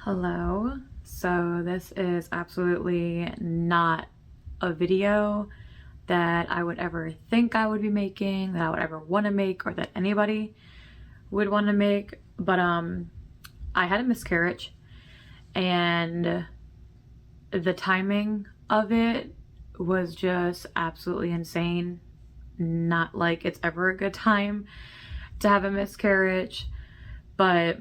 Hello. So this is absolutely not a video that I would ever think I would be making, that I would ever want to make, or that anybody would want to make. But I had a miscarriage, and the timing of it was just absolutely insane. Not like it's ever a good time to have a miscarriage, but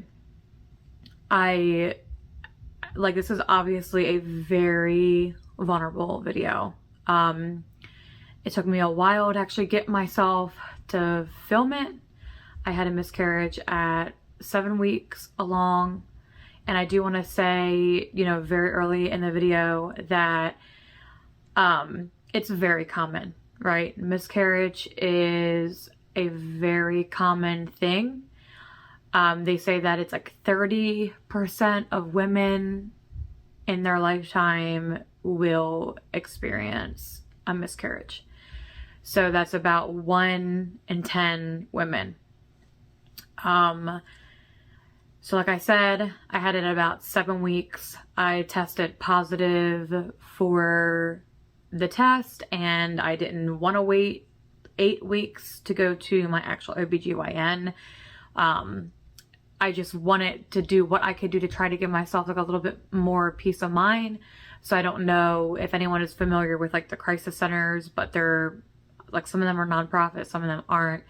this is obviously a very vulnerable video. It took me a while to actually get myself to film it. I had a miscarriage at 7 weeks along, and I do want to say, very early in the video that it's very common, right? Miscarriage is a very common thing. They say that it's like 30% of women in their lifetime will experience a miscarriage. So that's about 1 in 10 women. So like I said, I had it at about 7 weeks. I tested positive for the test, and I didn't want to wait 8 weeks to go to my actual OBGYN. I just wanted to do what I could do to try to give myself like a little bit more peace of mind. So I don't know if anyone is familiar with like the crisis centers, but they're like, some of them are nonprofit, some of them aren't.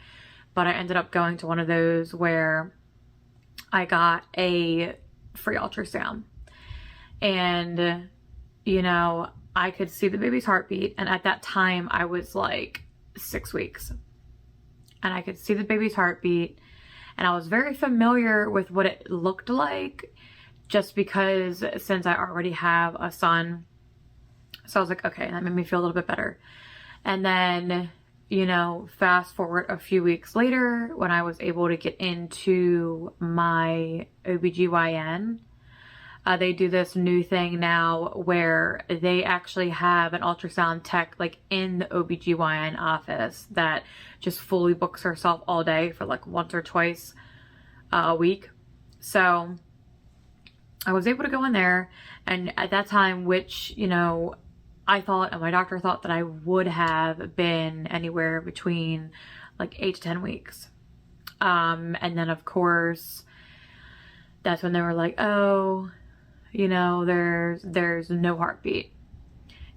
But I ended up going to one of those where I got a free ultrasound, and I could see the baby's heartbeat. And at that time I was like 6 weeks, and I could see the baby's heartbeat. And I was very familiar with what it looked like, just because since I already have a son. So I was like, okay, that made me feel a little bit better. And then, fast forward a few weeks later, when I was able to get into my OBGYN, they do this new thing now where they actually have an ultrasound tech like in the OBGYN office that just fully books herself all day for like once or twice a week. So I was able to go in there, and at that time, which, I thought, and my doctor thought, that I would have been anywhere between like 8 to 10 weeks. And then of course, that's when they were like, oh, there's no heartbeat.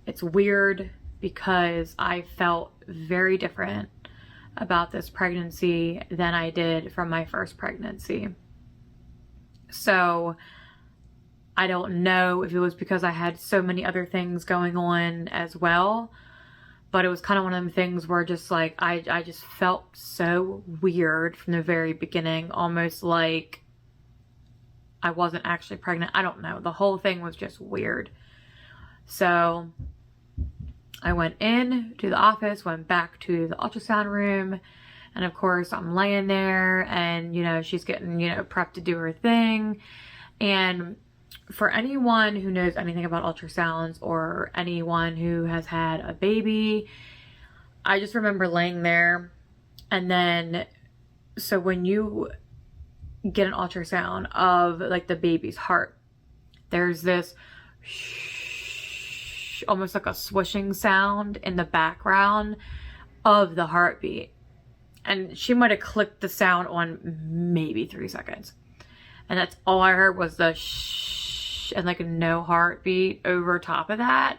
It's weird because I felt very different about this pregnancy than I did from my first pregnancy. So I don't know if it was because I had so many other things going on as well, but it was kind of one of them things where just like, I just felt so weird from the very beginning, almost like I wasn't actually pregnant. I don't know. The whole thing was just weird. So I went in to the office, went back to the ultrasound room, and of course I'm laying there, and she's getting, prepped to do her thing. And for anyone who knows anything about ultrasounds, or anyone who has had a baby, I just remember laying there, and then, so when you get an ultrasound of like the baby's heart, there's this almost like a swishing sound in the background of the heartbeat, and she might have clicked the sound on maybe 3 seconds, and that's all I heard was the shh, and like no heartbeat over top of that.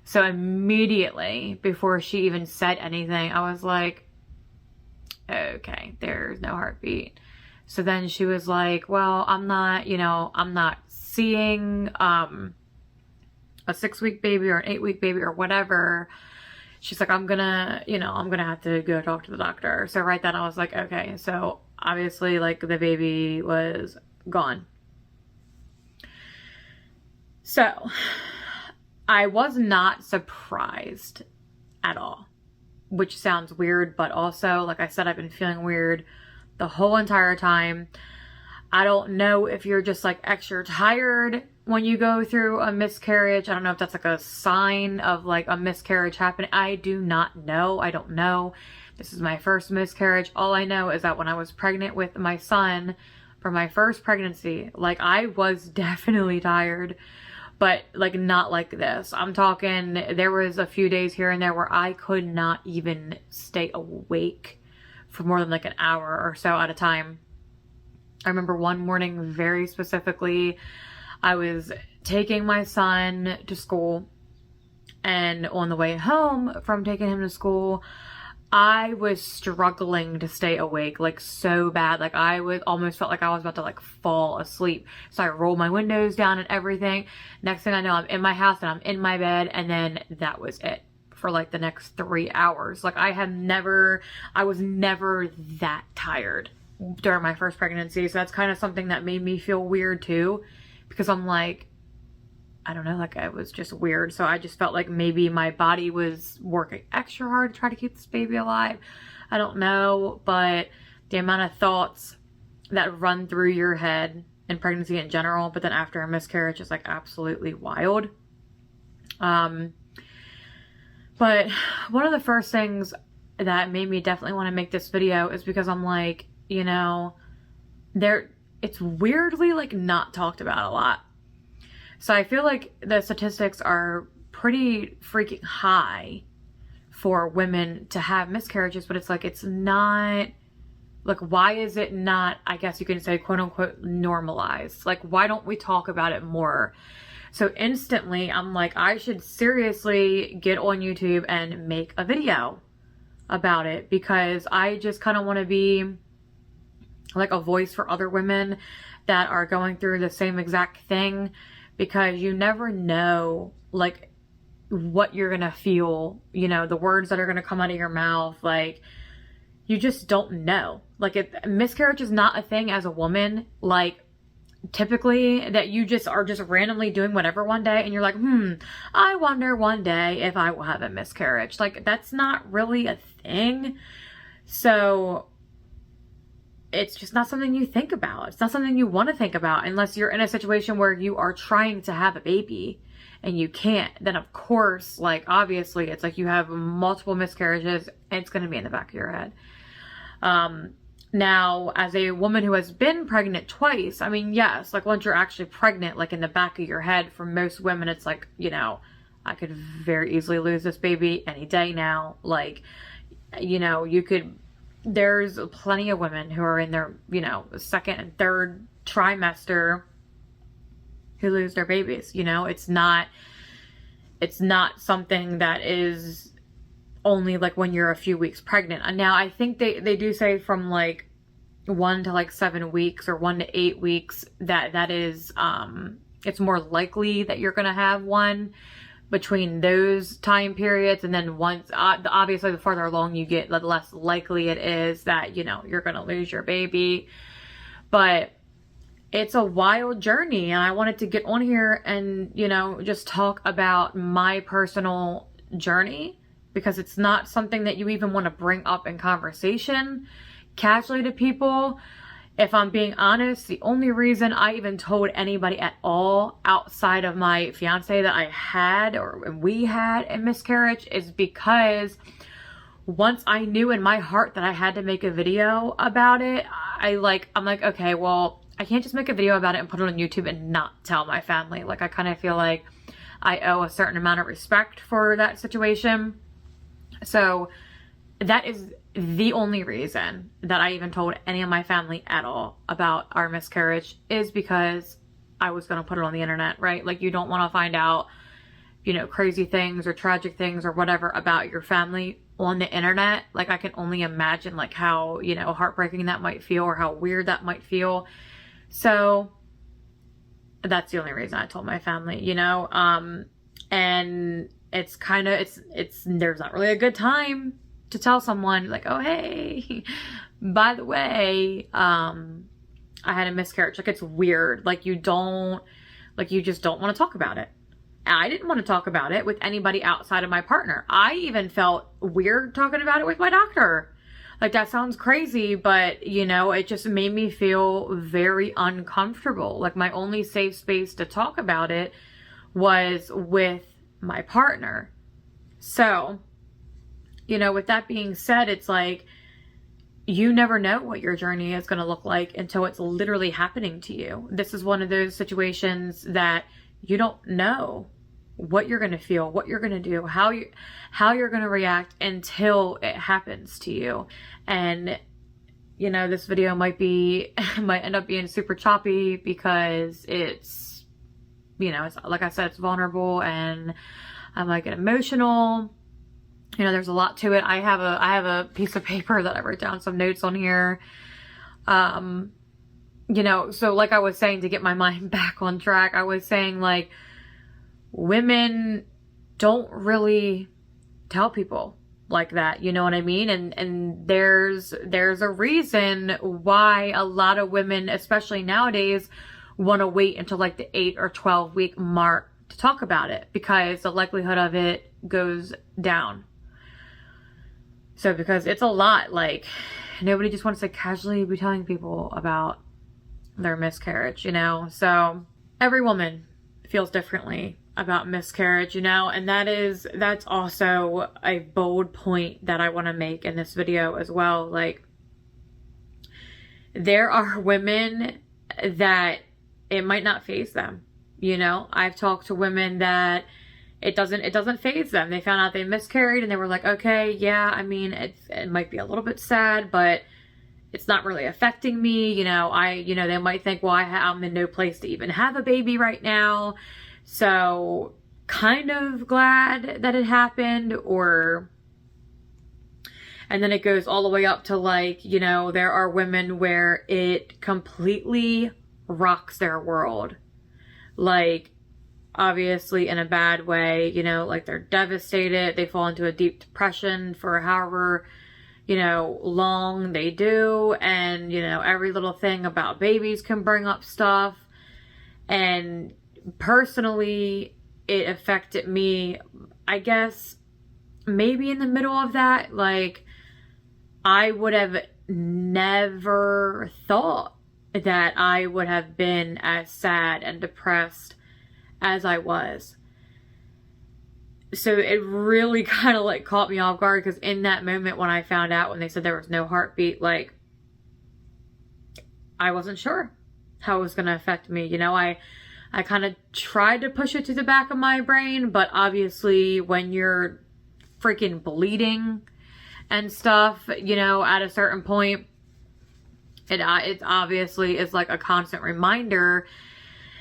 So immediately, before she even said anything, I was like, okay, there's no heartbeat. So then she was like, well, I'm not seeing a 6-week baby or an 8-week baby or whatever. She's like, I'm gonna have to go talk to the doctor. So right then I was like, okay, so obviously like the baby was gone. So I was not surprised at all, which sounds weird, but also, like I said, I've been feeling weird the whole entire time. I don't know if you're just like extra tired when you go through a miscarriage. I don't know if that's like a sign of like a miscarriage happening. I do not know. I don't know. This is my first miscarriage. All I know is that when I was pregnant with my son, for my first pregnancy, like I was definitely tired, but like not like this. I'm talking, there was a few days here and there where I could not even stay awake for more than like an hour or so at a time. I remember one morning very specifically, I was taking my son to school, and on the way home from taking him to school, I was struggling to stay awake, like so bad. Like I was almost felt like I was about to like fall asleep. So I rolled my windows down and everything. Next thing I know, I'm in my house and I'm in my bed, and then that was it for like the next 3 hours. Like I was never that tired during my first pregnancy. So that's kind of something that made me feel weird too, because I'm like, I don't know, like it was just weird. So I just felt like maybe my body was working extra hard to try to keep this baby alive. I don't know, but the amount of thoughts that run through your head in pregnancy in general, but then after a miscarriage is like absolutely wild. But one of the first things that made me definitely want to make this video is because I'm like, you know, it's weirdly like not talked about a lot. So I feel like the statistics are pretty freaking high for women to have miscarriages, but it's like, it's not, like, why is it not, I guess you can say, quote unquote, normalized? Like, why don't we talk about it more? So instantly, I'm like, I should seriously get on YouTube and make a video about it, because I just kind of want to be like a voice for other women that are going through the same exact thing. Because you never know, like, what you're gonna feel, you know, the words that are gonna come out of your mouth, like, you just don't know. Like, miscarriage is not a thing as a woman, like, typically, that you just are just randomly doing whatever one day, and you're like, I wonder one day if I will have a miscarriage. Like, that's not really a thing. So it's just not something you think about. It's not something you want to think about unless you're in a situation where you are trying to have a baby and you can't. Then of course, like obviously it's like you have multiple miscarriages and it's going to be in the back of your head. Now, as a woman who has been pregnant twice, I mean, yes, like once you're actually pregnant, like in the back of your head, for most women, it's like, you know, I could very easily lose this baby any day now. Like, you know, there's plenty of women who are in their, you know, second and third trimester who lose their babies. You know, it's not something that is only like when you're a few weeks pregnant. And now I think they do say from like 1 to like 7 weeks or 1 to 8 weeks that is, it's more likely that you're going to have one between those time periods. And then once, obviously the farther along you get, the less likely it is that, you know, you're going to lose your baby. But it's a wild journey, and I wanted to get on here and, you know, just talk about my personal journey, because it's not something that you even want to bring up in conversation casually to people. If I'm being honest, the only reason I even told anybody at all outside of my fiance that I had, or we had, a miscarriage is because once I knew in my heart that I had to make a video about it, I'm like, okay, well, I can't just make a video about it and put it on YouTube and not tell my family. Like, I kind of feel like I owe a certain amount of respect for that situation. So that is the only reason that I even told any of my family at all about our miscarriage, is because I was going to put it on the internet, right? Like, you don't want to find out, you know, crazy things or tragic things or whatever about your family on the internet. Like, I can only imagine like how, you know, heartbreaking that might feel, or how weird that might feel. So that's the only reason I told my family, you know, and it's kind of, there's not really a good time to tell someone like, oh, hey, by the way, I had a miscarriage. Like, it's weird. Like, you just don't want to talk about it. I didn't want to talk about it with anybody outside of my partner. I even felt weird talking about it with my doctor. Like, that sounds crazy, but, you know, it just made me feel very uncomfortable. Like, my only safe space to talk about it was with my partner. So, you know, with that being said, it's like, you never know what your journey is going to look like until it's literally happening to you. This is one of those situations that you don't know what you're going to feel, what you're going to do, how you're going to react until it happens to you. And you know, this video might end up being super choppy because it's, you know, it's like I said, it's vulnerable and I'm like emotional. You know, there's a lot to it. I have a piece of paper that I wrote down some notes on here. You know, so like I was saying, to get my mind back on track, I was saying like women don't really tell people like that, you know what I mean? And there's a reason why a lot of women, especially nowadays, want to wait until like the 8 or 12 week mark to talk about it, because the likelihood of it goes down. So because it's a lot, like nobody just wants to casually be telling people about their miscarriage, you know? So every woman feels differently about miscarriage, you know, and that's also a bold point that I want to make in this video as well. Like, there are women that it might not faze them, you know. I've talked to women that it doesn't faze them. They found out they miscarried and they were like, okay, yeah, I mean, it might be a little bit sad, but it's not really affecting me, you know. They might think, well, I'm in no place to even have a baby right now. So kind of glad that it happened. And then it goes all the way up to like, you know, there are women where it completely rocks their world. Like, obviously in a bad way, you know, like they're devastated. They fall into a deep depression for however, you know, long they do. And, you know, every little thing about babies can bring up stuff. And personally, it affected me, I guess, maybe in the middle of that. Like, I would have never thought that I would have been as sad and depressed as I was. So it really kind of like caught me off guard, because in that moment when I found out, when they said there was no heartbeat, like, I wasn't sure how it was going to affect me. You know, I kind of tried to push it to the back of my brain, but obviously when you're freaking bleeding and stuff, you know, at a certain point, it obviously is like a constant reminder.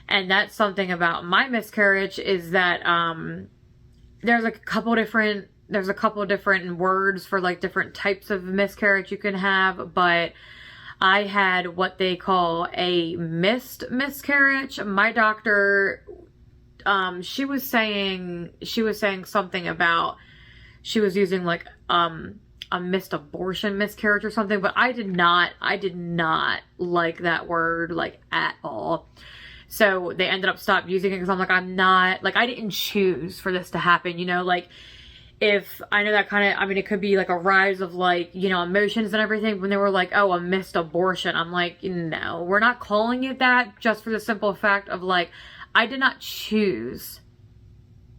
And that's something about my miscarriage, is that there's a couple different words for like different types of miscarriage you can have, but I had what they call a missed miscarriage. My doctor, she was saying something about, she was using like a missed abortion miscarriage or something, but I did not like that word like at all. So they ended up stopped using it, because I'm like, I didn't choose for this to happen, you know. Like, if I know that kind of, I mean, it could be like a rise of like, you know, emotions and everything. When they were like, oh, a missed abortion, I'm like, no, we're not calling it that, just for the simple fact of like, I did not choose,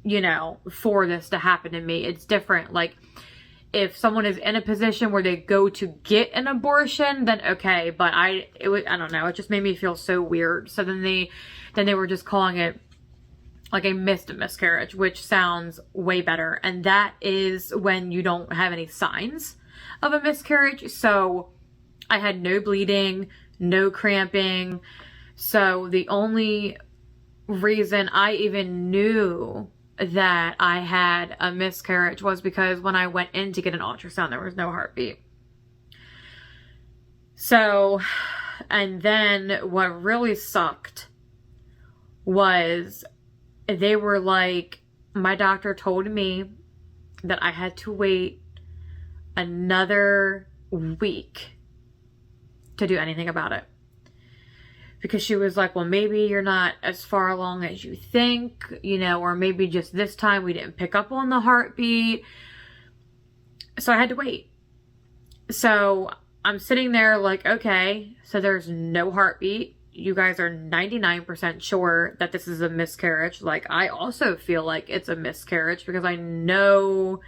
you know, for this to happen to me. It's different. Like, if someone is in a position where they go to get an abortion, then okay. But I don't know, it just made me feel so weird. So then they were just calling it like a missed miscarriage, which sounds way better. And that is when you don't have any signs of a miscarriage. So I had no bleeding, no cramping. So the only reason I even knew that I had a miscarriage was because when I went in to get an ultrasound, there was no heartbeat. So, and then what really sucked was, they were like, my doctor told me that I had to wait another week to do anything about it. Because she was like, well, maybe you're not as far along as you think, you know, or maybe just this time we didn't pick up on the heartbeat. So I had to wait. So I'm sitting there like, okay, so there's no heartbeat. You guys are 99% sure that this is a miscarriage. Like, I also feel like it's a miscarriage, because I know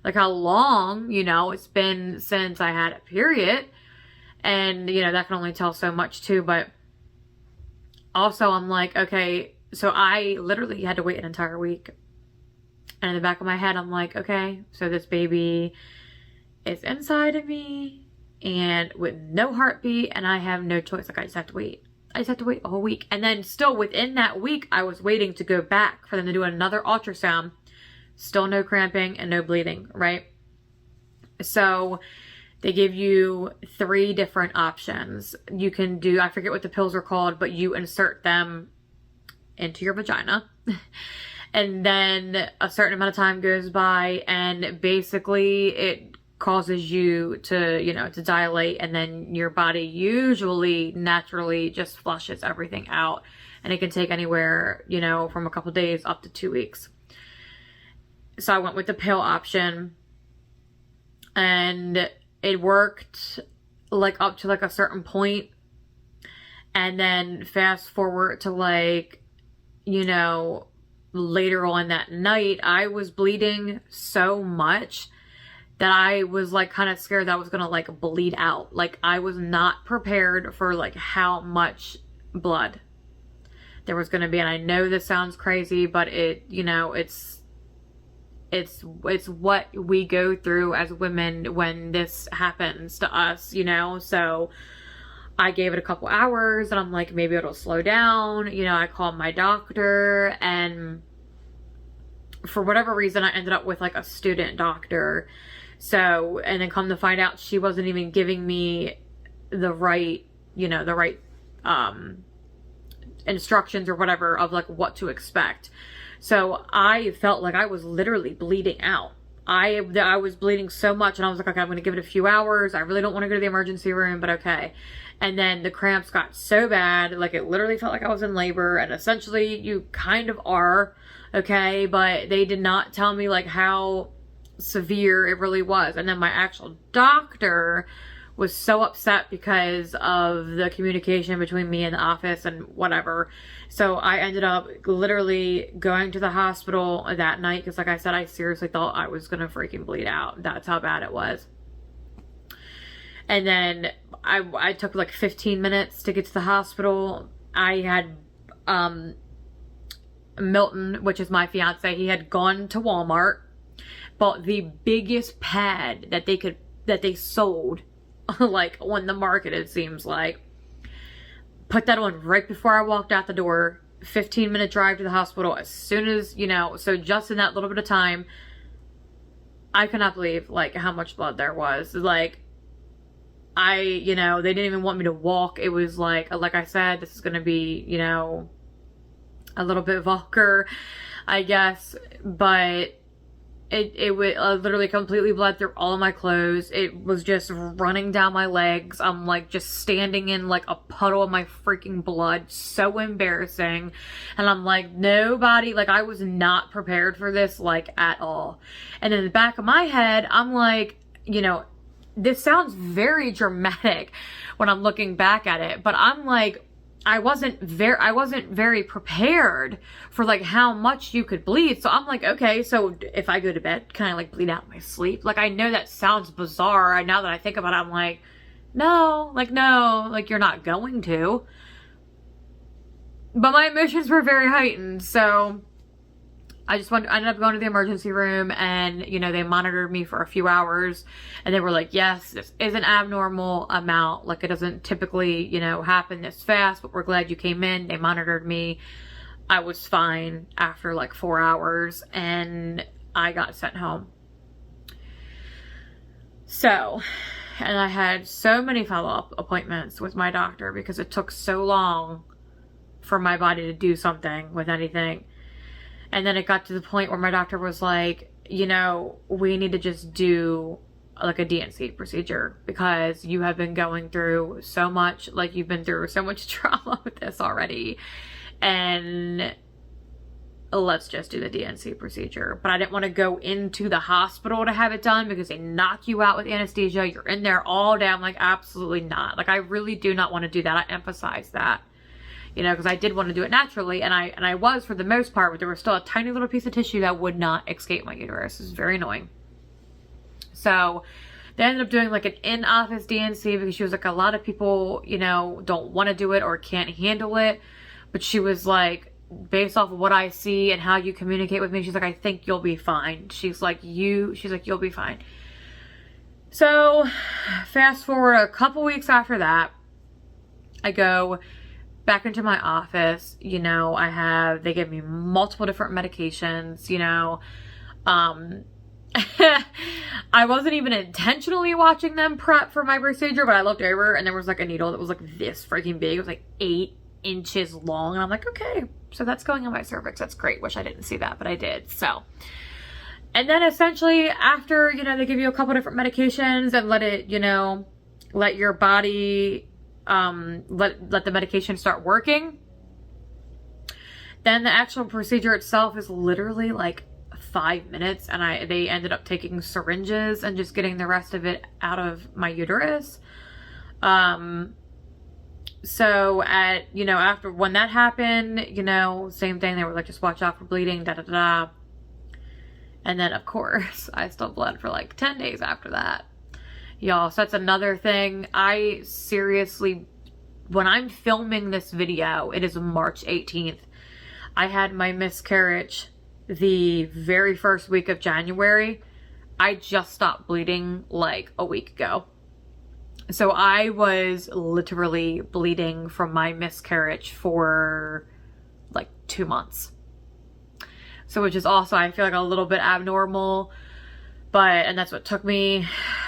like how long, you know, it's been since I had a period. And, you know, that can only tell so much too. But also I'm like, okay, so I literally had to wait an entire week. And in the back of my head, I'm like, okay, so this baby is inside of me and with no heartbeat, and I have no choice. Like, I just have to wait. I just have to wait a whole week. And then still within that week, I was waiting to go back for them to do another ultrasound. Still no cramping and no bleeding, right? So they give you 3 different options. You can do, I forget what the pills are called, but you insert them into your vagina. And then a certain amount of time goes by, and basically it causes you to, you know, to dilate, and then your body usually naturally just flushes everything out. And it can take anywhere, you know, from a couple days up to 2 weeks. So I went with the pill option, and it worked like up to like a certain point. And then fast forward to like, you know, later on that night, I was bleeding so much that I was like kind of scared that I was gonna like bleed out. Like, I was not prepared for like how much blood there was gonna be. And I know this sounds crazy, but it, you know, it's what we go through as women when this happens to us, you know. So I gave it a couple hours, and I'm like, maybe it'll slow down. You know, I called my doctor, and for whatever reason, I ended up with like a student doctor. So, and then come to find out, she wasn't even giving me the right, you know, the right instructions or whatever of like what to expect. So I felt like I was literally bleeding out. I was bleeding so much, and I was like, okay, I'm going to give it a few hours. I really don't want to go to the emergency room, but okay. And then the cramps got so bad, like it literally felt like I was in labor, and essentially you kind of are, okay, but they did not tell me like how severe it really was. And then my actual doctor was so upset because of the communication between me and the office and whatever. So I ended up literally going to the hospital that night because, like I said, I seriously thought I was gonna freaking bleed out. That's how bad it was. And then I took like 15 minutes to get to the hospital. I had Milton, which is my fiance, he had gone to Walmart, bought the biggest pad that they sold like on the market, it seems like. Put that on right before I walked out the door. 15-minute drive to the hospital as soon as, you know, so just in that little bit of time, I could not believe like how much blood there was. Like, you know, they didn't even want me to walk. It was like I said, this is going to be, you know, a little bit vulgar, I guess, but it would literally completely bled through all of my clothes. It was just running down my legs. I'm like just standing in like a puddle of my freaking blood. So embarrassing. And I'm like, nobody, like I was not prepared for this like at all. And in the back of my head, I'm like, you know, this sounds very dramatic when I'm looking back at it, but I'm like, I wasn't very prepared for like how much you could bleed. So I'm like, okay, so if I go to bed, can I like bleed out in my sleep? Like, I know that sounds bizarre. Now that I think about it, I'm like, no, you're not going to. But my emotions were very heightened. So I ended up going to the emergency room, and, you know, they monitored me for a few hours, and they were like, yes, this is an abnormal amount. Like, it doesn't typically, you know, happen this fast, but we're glad you came in. They monitored me. I was fine after like 4 hours, and I got sent home. So, and I had so many follow-up appointments with my doctor because it took so long for my body to do something with anything. And then it got to the point where my doctor was like, you know, we need to just do like a D&C procedure because you have been going through so much, like you've been through so much trauma with this already. And let's just do the D&C procedure. But I didn't want to go into the hospital to have it done because they knock you out with anesthesia. You're in there all day. I'm like, absolutely not. Like, I really do not want to do that. I emphasize that. You know, because I did want to do it naturally, and I was for the most part, but there was still a tiny little piece of tissue that would not escape my uterus. It was very annoying. So they ended up doing like an in-office DNC because she was like, a lot of people, you know, don't want to do it or can't handle it. But she was like, based off of what I see and how you communicate with me, she's like, I think you'll be fine. She's like, you'll be fine. So fast forward a couple weeks after that, I go back into my office. You know, they give me multiple different medications, you know. I wasn't even intentionally watching them prep for my procedure, but I looked over and there was like a needle that was like this freaking big. It was like 8 inches long. And I'm like, okay, so that's going on my cervix. That's great. Wish I didn't see that, but I did. So, and then essentially after, you know, they give you a couple different medications and let it, you know, let your body, let the medication start working. Then the actual procedure itself is literally like 5 minutes, and they ended up taking syringes and just getting the rest of it out of my uterus. So you know, after when that happened, you know, same thing. They were like, just watch out for bleeding, da da da. And then of course I still bled for like 10 days after that, y'all. So that's another thing. I seriously, when I'm filming this video, it is March 18th. I had my miscarriage the very first week of January. I just stopped bleeding like a week ago. So I was literally bleeding from my miscarriage for like 2 months. So which is also, I feel like, a little bit abnormal, and that's what took me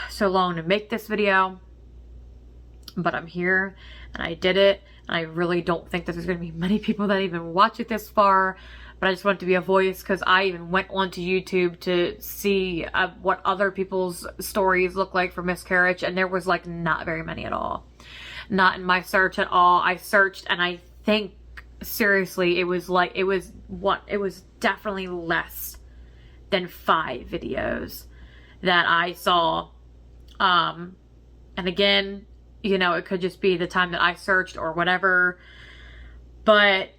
so long to make this video. But I'm here and I did it. And I really don't think that there's going to be many people that even watch it this far. But I just wanted to be a voice because I even went onto YouTube to see what other people's stories look like for miscarriage. And there was like not very many at all. Not in my search at all. I searched and I think seriously it was definitely less than 5 videos that I saw. And again, you know, it could just be the time that I searched or whatever. But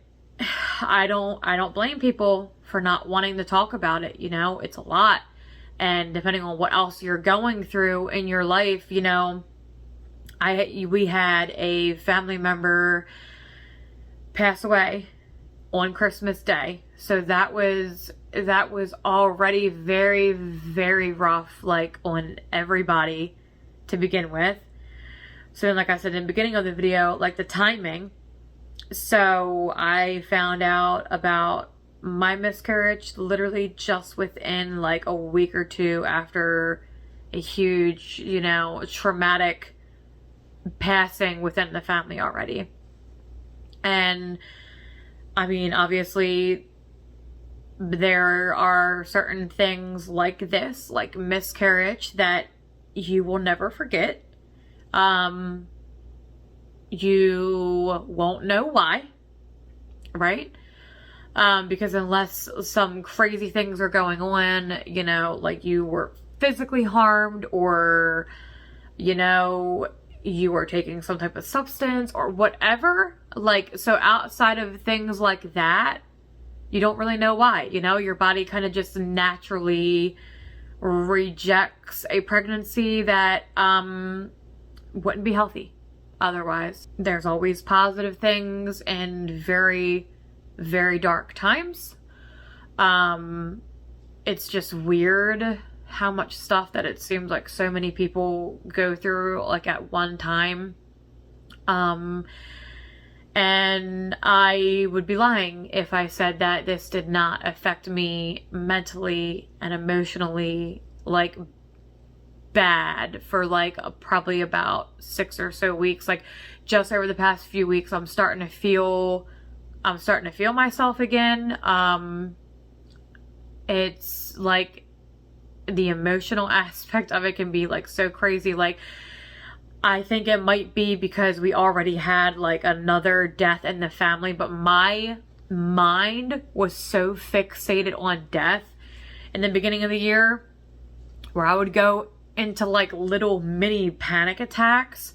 I don't blame people for not wanting to talk about it. You know, it's a lot. And depending on what else you're going through in your life, you know, we had a family member pass away on Christmas Day. So that was already very, very rough, like on everybody to begin with. So like I said in the beginning of the video, like the timing. So I found out about my miscarriage literally just within like a week or 2 after a huge, you know, traumatic passing within the family already. And I mean, obviously there are certain things like this, like miscarriage, that you will never forget. You won't know why, right? Because unless some crazy things are going on, you know, like you were physically harmed or, you know, you were taking some type of substance or whatever. Like, so outside of things like that, you don't really know why, you know, your body kind of just naturally rejects a pregnancy that, wouldn't be healthy otherwise. There's always positive things and very, very dark times. It's just weird how much stuff that it seems like so many people go through like at one time. And I would be lying if I said that this did not affect me mentally and emotionally like bad for like probably about 6 or so weeks. Like just over the past few weeks, I'm starting to feel myself again. It's like the emotional aspect of it can be like so crazy. Like I think it might be because we already had like another death in the family, but my mind was so fixated on death in the beginning of the year where I would go into like little mini panic attacks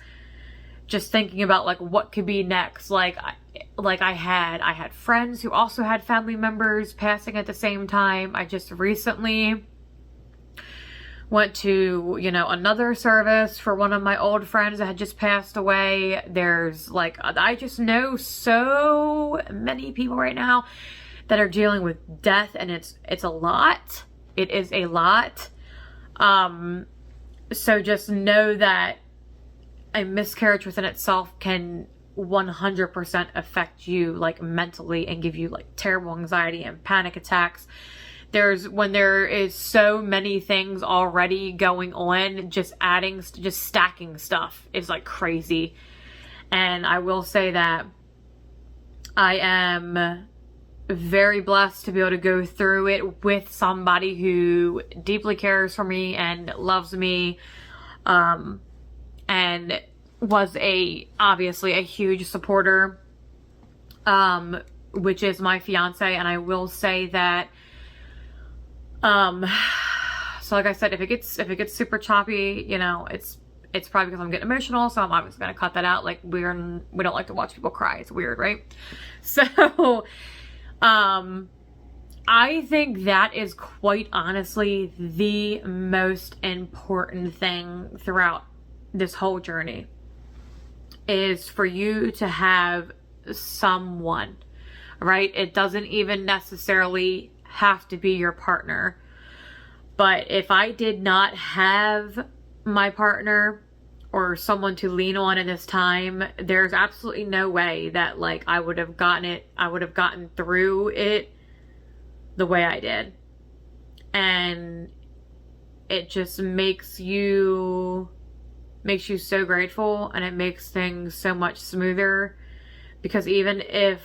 just thinking about like what could be next. Like I had friends who also had family members passing at the same time. I just recently Went to, you know, another service for one of my old friends that had just passed away. There's like, I just know so many people right now that are dealing with death, and it's a lot. It is a lot. So just know that a miscarriage within itself can 100% affect you, like, mentally, and give you like terrible anxiety and panic attacks. When there is so many things already going on, just stacking stuff is like crazy. And I will say that I am very blessed to be able to go through it with somebody who deeply cares for me and loves me, and was obviously a huge supporter, which is my fiance. And I will say that, so like I said, if it gets super choppy, you know, it's probably because I'm getting emotional, so I'm obviously gonna cut that out. Like, we don't like to watch people cry. It's weird, right? So, I think that is quite honestly the most important thing throughout this whole journey, is for you to have someone, right? It doesn't even necessarily have to be your partner. But if I did not have my partner or someone to lean on in this time, there's absolutely no way that, like, I would have gotten through it the way I did. And it just makes you so grateful, and it makes things so much smoother. Because even if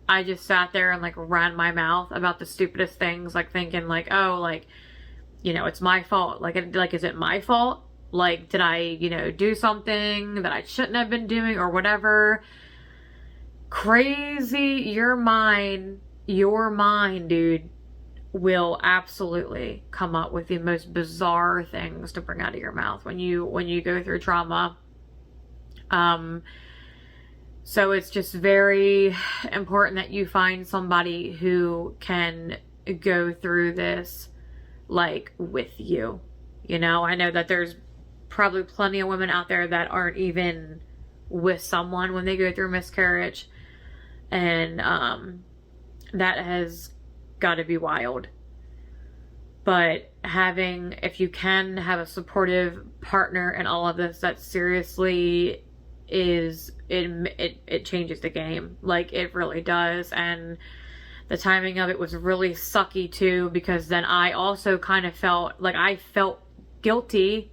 I just sat there and like ran my mouth about the stupidest things, like thinking like, oh, like, you know, it's my fault. Like, is it my fault? Like, did I, you know, do something that I shouldn't have been doing or whatever? Crazy. Your mind, dude, will absolutely come up with the most bizarre things to bring out of your mouth when you go through trauma. So it's just very important that you find somebody who can go through this, like, with you. You know, I know that there's probably plenty of women out there that aren't even with someone when they go through miscarriage. And that has got to be wild. But if you can have a supportive partner in all of this, that seriously it changes the game. Like, it really does. And the timing of it was really sucky too, because then I also kind of felt guilty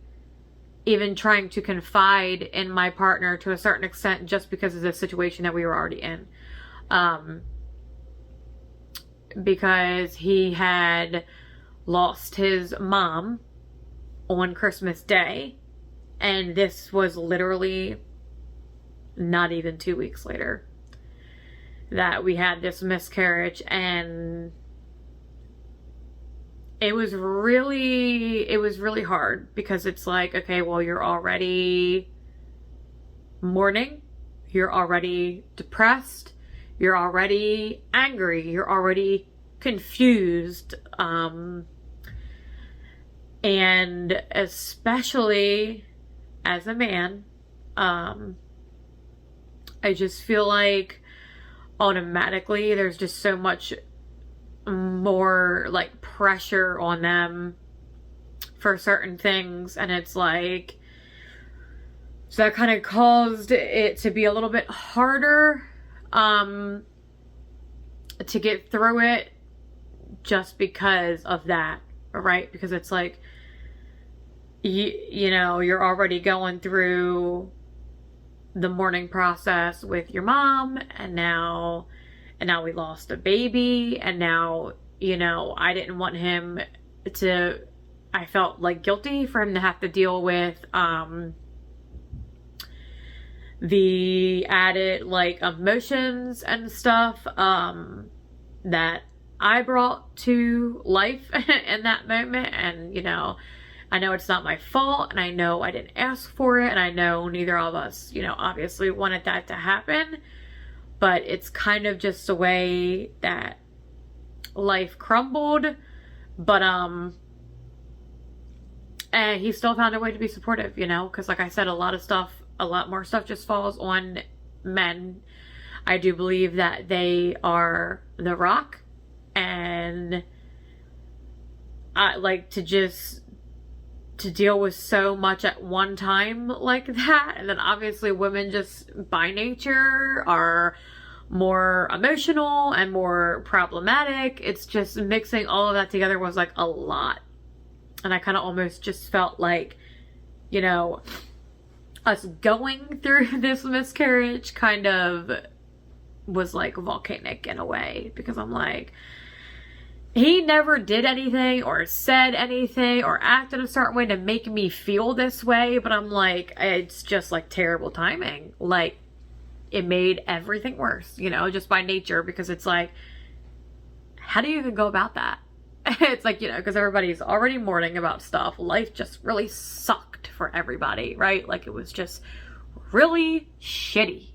even trying to confide in my partner to a certain extent, just because of the situation that we were already in. Because he had lost his mom on Christmas Day, and this was literally not even 2 weeks later that we had this miscarriage. And it was really hard, because it's like, okay, well, you're already mourning, you're already depressed, you're already angry, you're already confused, and especially as a man, I just feel like automatically there's just so much more like pressure on them for certain things. And it's like, so that kind of caused it to be a little bit harder to get through it, just because of that, right? Because it's like, you know, you're already going through the mourning process with your mom, and now we lost a baby, and now, you know, I didn't want him to, I felt like guilty for him to have to deal with the added like emotions and stuff that I brought to life in that moment. And, you know, I know it's not my fault, and I know I didn't ask for it, and I know neither of us, you know, obviously wanted that to happen, but it's kind of just the way that life crumbled. But And he still found a way to be supportive, you know, because like I said, a lot more stuff just falls on men. I do believe that they are the rock, and I like to deal with so much at one time like that. And then obviously women just by nature are more emotional and more problematic. It's just mixing all of that together was like a lot. And I kind of almost just felt like, you know, us going through this miscarriage kind of was like volcanic in a way, because I'm like, he never did anything or said anything or acted a certain way to make me feel this way. But I'm like, it's just like terrible timing. Like, it made everything worse, you know, just by nature, because it's like, how do you even go about that? It's like, you know, because everybody's already mourning about stuff. Life just really sucked for everybody, right? Like, it was just really shitty.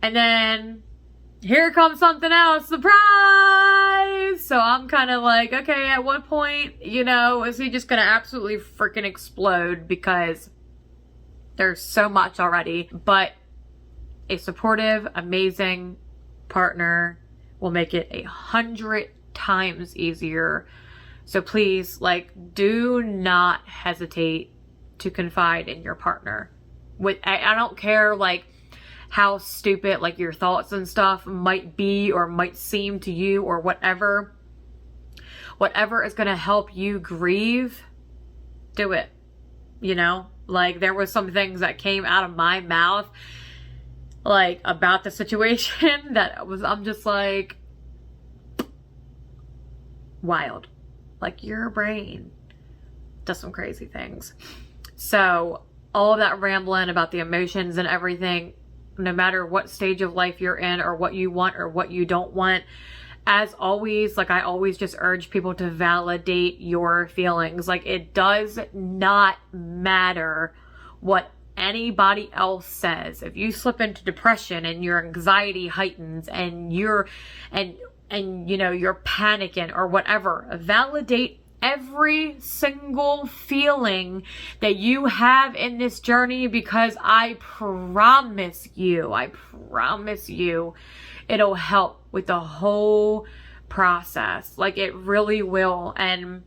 And then here comes something else. Surprise! So I'm kind of like, okay, at what point, you know, is he just going to absolutely freaking explode? Because there's so much already. But a supportive, amazing partner will make it 100 times easier. So please, like, do not hesitate to confide in your partner. I don't care, like, how stupid, like, your thoughts and stuff might be or might seem to you or whatever. Whatever is going to help you grieve, do it. You know? Like, there was some things that came out of my mouth, like, about the situation that I'm just like, wild. Like, your brain does some crazy things. So all of that rambling about the emotions and everything, no matter what stage of life you're in or what you want or what you don't want, as always, like, I always just urge people to validate your feelings. Like, it does not matter what anybody else says. If you slip into depression and your anxiety heightens and you know, you're panicking or whatever, validate every single feeling that you have in this journey, because I promise you, it'll help with the whole process. Like, it really will. And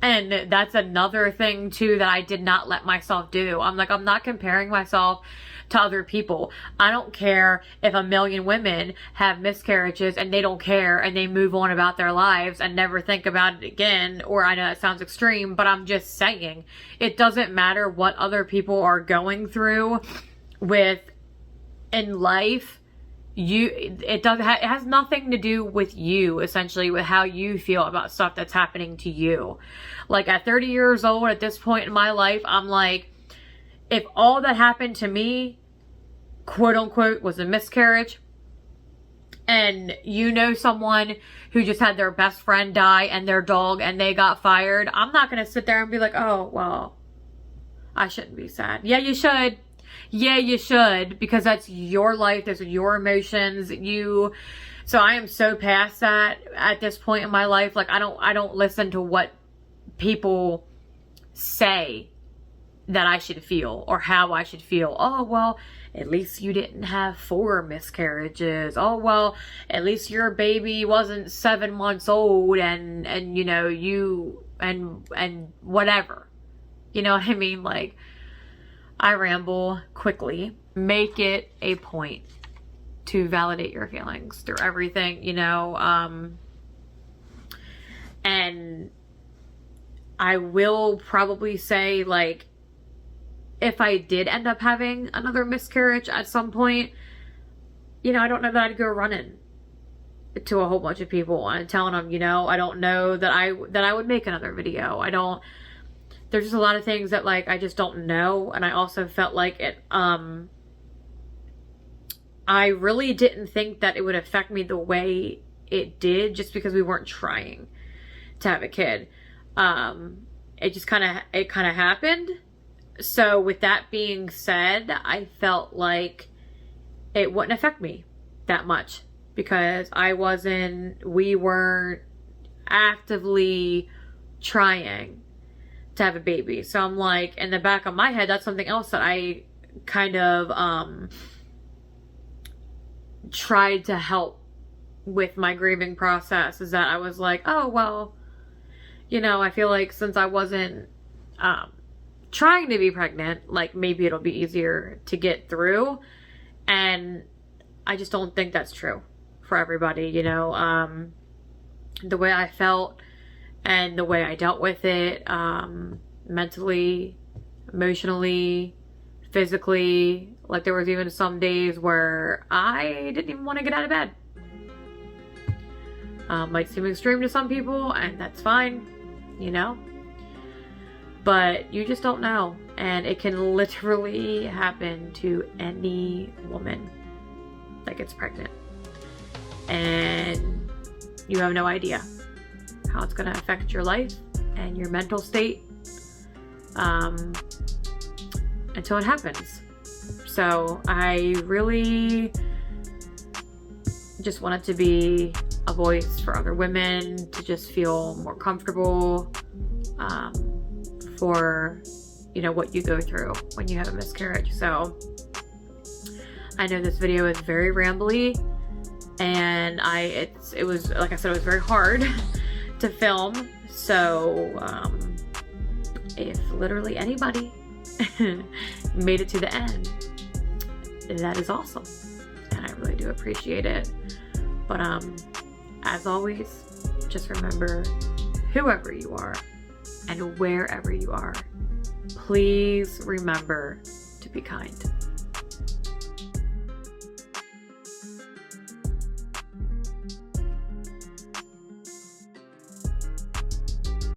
that's another thing too that I did not let myself do. I'm like, I'm not comparing myself to other people. I don't care if 1 million women have miscarriages and they don't care and they move on about their lives and never think about it again. Or, I know that sounds extreme, but I'm just saying, it doesn't matter what other people are going through in life. It has nothing to do with you, essentially, with how you feel about stuff that's happening to you. Like, at 30 years old, at this point in my life, I'm like, if all that happened to me, quote unquote, was a miscarriage, and you know someone who just had their best friend die and their dog and they got fired, I'm not going to sit there and be like, oh, well, I shouldn't be sad. Yeah, you should. Yeah, you should, because that's your life. Those are your emotions. So I am so past that at this point in my life. Like, I don't listen to what people say that I should feel or how I should feel. Oh, well, at least you didn't have 4 miscarriages. Oh, well, at least your baby wasn't 7 months old and you know, and whatever. You know what I mean? Like, I ramble quickly. Make it a point to validate your feelings through everything, you know. And I will probably say, like, if I did end up having another miscarriage at some point, you know, I don't know that I'd go running to a whole bunch of people and telling them, you know, I don't know that I would make another video. There's just a lot of things that, like, I just don't know. And I also felt like I really didn't think that it would affect me the way it did, just because we weren't trying to have a kid. It kind of happened. So with that being said, I felt like it wouldn't affect me that much, because we weren't actively trying. to have a baby. So I'm like, in the back of my head, that's something else that I kind of tried to help with my grieving process, is that I was like, oh, well, you know, I feel like since I wasn't trying to be pregnant, like maybe it'll be easier to get through. And I just don't think that's true for everybody, you know. The way I felt and the way I dealt with it, mentally, emotionally, physically, like there was even some days where I didn't even want to get out of bed. Might seem extreme to some people, and that's fine, you know, but you just don't know, and it can literally happen to any woman that gets pregnant, and you have no idea how it's going to affect your life and your mental state until it happens. So I really just wanted to be a voice for other women to just feel more comfortable for, you know, what you go through when you have a miscarriage. So I know this video is very rambly, and it was, like I said, it was very hard to film. So if literally anybody made it to the end, that is awesome, and I really do appreciate it. But as always, just remember, whoever you are and wherever you are, please remember to be kind.